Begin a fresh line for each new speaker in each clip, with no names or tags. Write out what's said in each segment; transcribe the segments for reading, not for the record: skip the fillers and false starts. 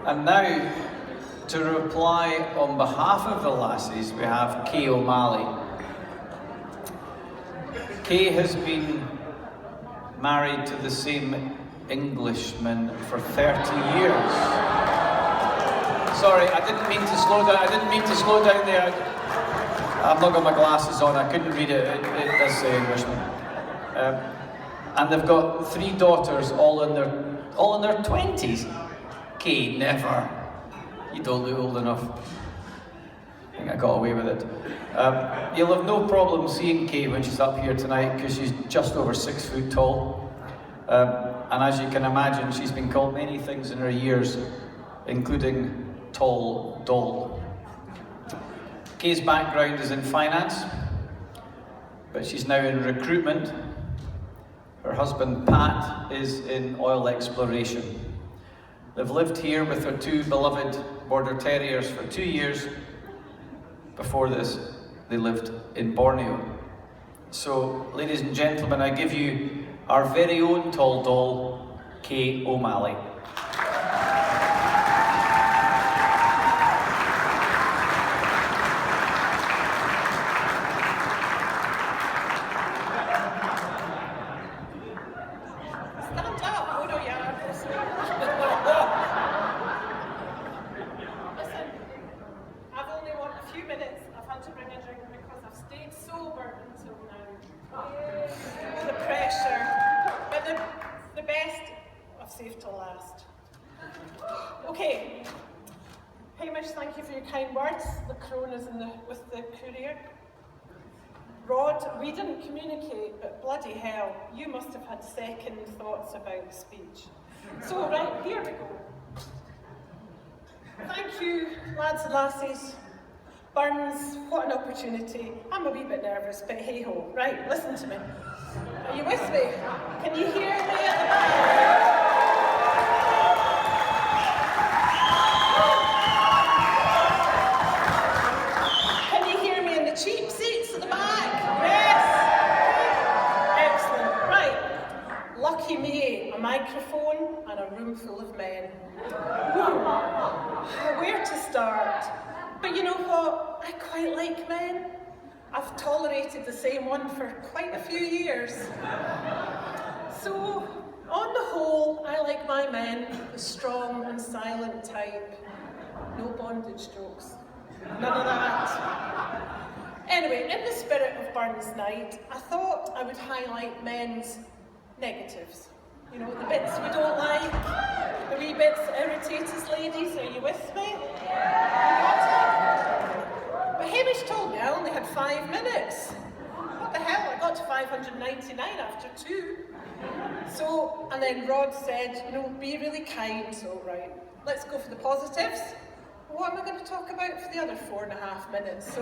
And now, to reply on behalf of the Lassies, we have Kay O'Malley. Kay has been married to the same Englishman for 30 years. Sorry, I didn't mean to slow down there. I've not got my glasses on, I couldn't read it. It does say Englishman. And they've got 3 daughters, all in their 20s. Kay, never. You don't look old enough. I think I got away with it. You'll have no problem seeing Kay when she's up here tonight because she's just over 6 foot tall. And as you can imagine, she's been called many things in her years, including tall doll. Kay's background is in finance, but she's now in recruitment. Her husband, Pat, is in oil exploration. They've lived here with their 2 beloved Border Terriers for 2 years. Before this, they lived in Borneo. So, ladies and gentlemen, I give you our very own tall doll, Kay O'Malley.
Okay, Hamish, thank you for your kind words. The crone is with the courier. Rod, we didn't communicate, but bloody hell, you must have had second thoughts about the speech. So, right, here we go. Thank you, lads and lassies. Burns, what an opportunity. I'm a wee bit nervous, but hey-ho. Right, listen to me. Are you with me? Can you hear me at the back? Cheap seats at the back. Yes. Excellent. Right. Lucky me, a microphone and a room full of men. Where to start? But you know what? I quite like men. I've tolerated the same one for quite a few years. So, on the whole, I like my men, the strong and silent type. No bondage jokes. None of that. Anyway, in the spirit of Burns Night, I thought I would highlight men's negatives. You know, the bits we don't like, the wee bits that irritate us, ladies. Are you with me? But Hamish told me I only had 5 minutes. What the hell? I got to 599 after 2. So, and then Rod said, you know, be really kind. So, right, let's go for the positives. What am I going to talk about for the other 4.5 minutes? So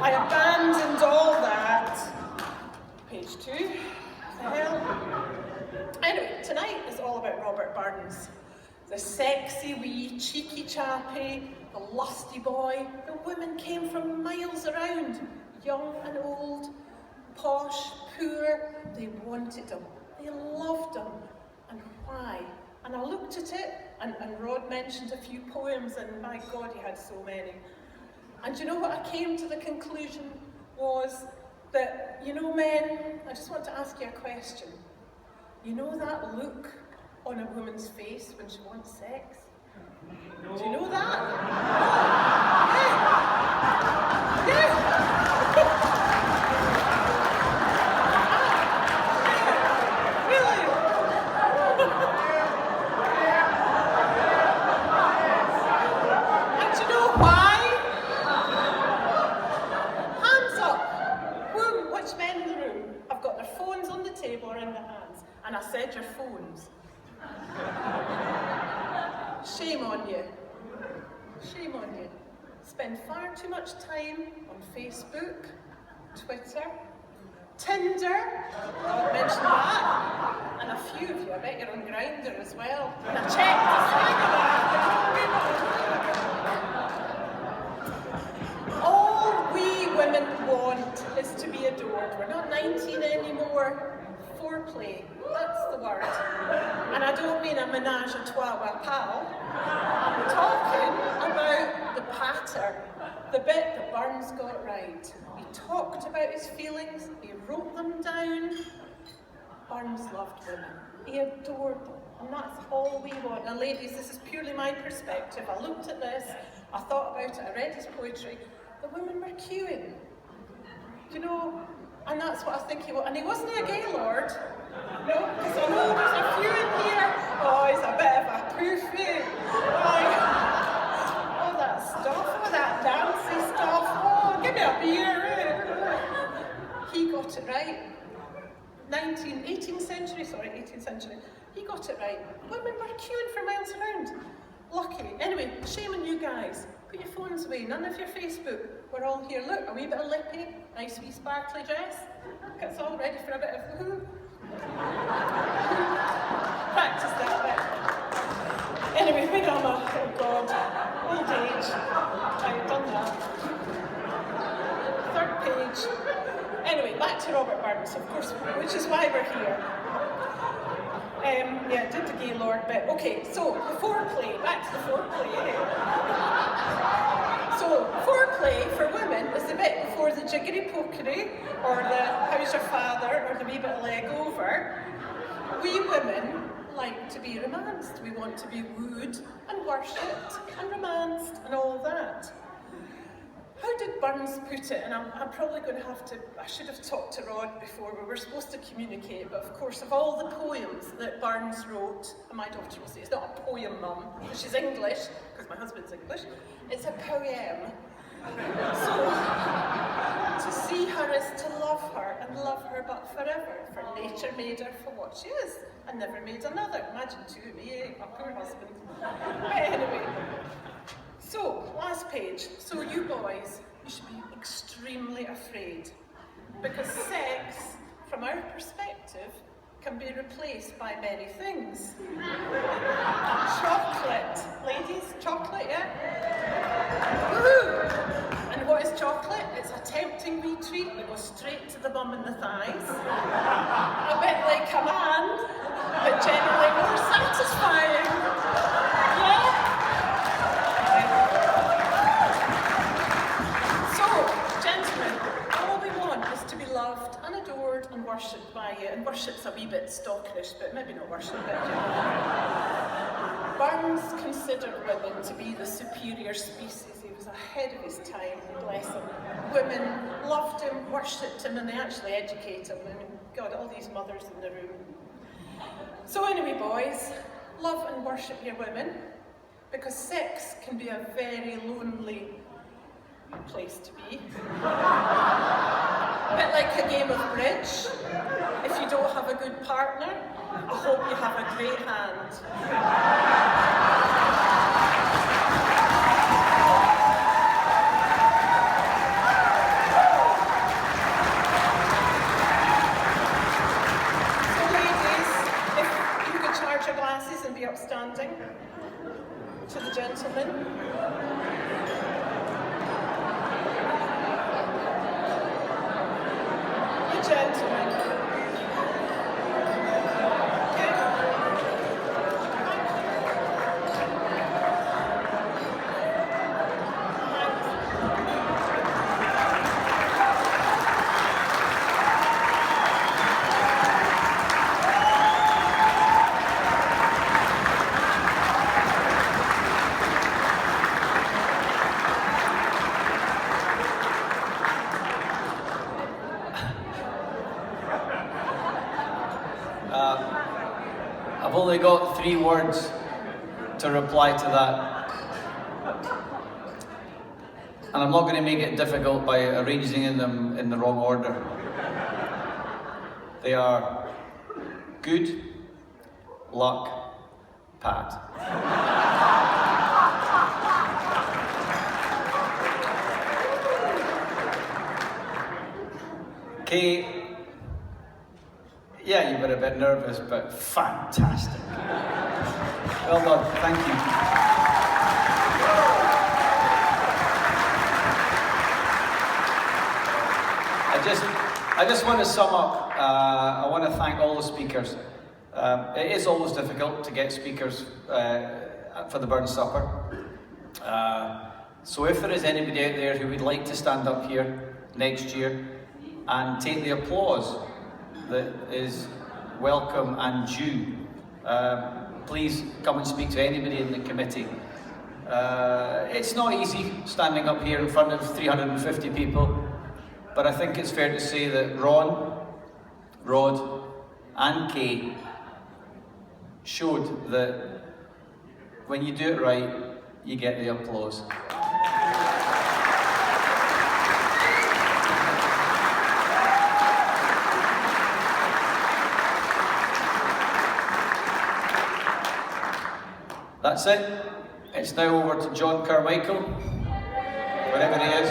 I abandoned all that. Page 2. What the hell? Anyway, tonight is all about Robert Burns. The sexy wee cheeky chappie, the lusty boy. The women came from miles around, young and old, posh, poor. They wanted him. They loved him. And why? And I looked at it, and Rod mentioned a few poems, and my God, he had so many. And you know what I came to the conclusion was that, you know, men, I just want to ask you a question. You know that look on a woman's face when she wants sex? Do you know that? Yeah. Yeah. And I said your phones. Shame on you. Shame on you. Spend far too much time on Facebook, Twitter, Tinder, I mentioned that, and a few of you, I bet you're on Grindr as well. And I checked the all we women want is to be adored. We're not 19 anymore. Foreplay, that's the word. And I don't mean a menage a trois with a pal. I'm talking matter. The bit that Burns got right. He talked about his feelings, he wrote them down. Burns loved women. He adored them. And that's all we want. And ladies, this is purely my perspective. I looked at this, I thought about it, I read his poetry. The women were queuing. You know, and that's what I think he was. And he wasn't a gay lord. No, because I know there's a few in here. Oh, he's a bit of a poofy. All that stuff, all that dancey stuff. Oh, give me a beer. He got it right. 18th century. He got it right. Women were queuing for miles around. Lucky. Anyway, shame on you guys. Put your phones away, none of your Facebook. We're all here. Look, a wee bit of lippy, nice wee sparkly dress. It's all ready for a bit of woohoo. Practice that bit. Anyway, big armour. Oh God. Old age. I've done that. 3rd page. Anyway, back to Robert Burns, of course, which is why we're here. Yeah, did the gay lord bit. Okay, so the foreplay, back to the foreplay. So, foreplay for women is the bit before the jiggery pokery, or the how's your father, or the wee bit of leg over. We women like to be romanced. We want to be wooed and worshipped and romanced and all that. How did Burns put it? And I'm probably going to have to, I should have talked to Rod before, we were supposed to communicate, but of course of all the poems that Burns wrote, and my daughter will say it's not a poem, Mum, because she's English, because my husband's English, it's a poem. So, to see her is to love her, and love her but forever, for nature made her for what she is, and never made another. Imagine two of me, my poor husband. But anyway. So, last page. So you boys, you should be extremely afraid, because sex, from our perspective, can be replaced by many things. Chocolate. Ladies, chocolate, yeah? Woohoo! And what is chocolate? It's a tempting wee treat that goes straight to the bum and the thighs. A bit like a man, but generally more satisfying. Yeah? Loved and adored and worshipped by you, and worship's a wee bit stalkerish, but maybe not worship, but Burns considered women to be the superior species. He was ahead of his time, bless him. Women loved him, worshipped him, and they actually educated him, and God, all these mothers in the room. So anyway, boys, love and worship your women, because sex can be a very lonely place to be. A bit like a game of bridge. If you don't have a good partner, I hope you have a great hand. So ladies, if you could charge your glasses and be upstanding to the gentlemen. Gentlemen.
I've only got 3 words to reply to that. And I'm not going to make it difficult by arranging them in the wrong order. They are good luck, Pat. Okay. Yeah, you were a bit nervous, but fantastic. Well done, thank you. I just want to sum up. I want to thank all the speakers. It is always difficult to get speakers for the Burns Supper. So if there is anybody out there who would like to stand up here next year and take the applause that is welcome and due, please come and speak to anybody in the committee. It's not easy standing up here in front of 350 people, but I think it's fair to say that Ron, Rod and Kay showed that when you do it right, you get the applause. That's it. It's now over to John Carmichael, wherever he is.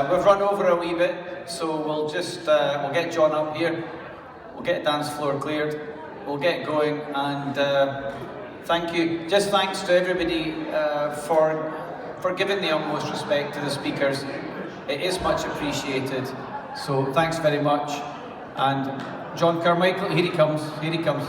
We've run over a wee bit, so we'll just we'll get John up here. We'll get the dance floor cleared. We'll get going, and thank you. Just thanks to everybody for giving the utmost respect to the speakers. It is much appreciated. So thanks very much. And John Carmichael, here he comes. Here he comes.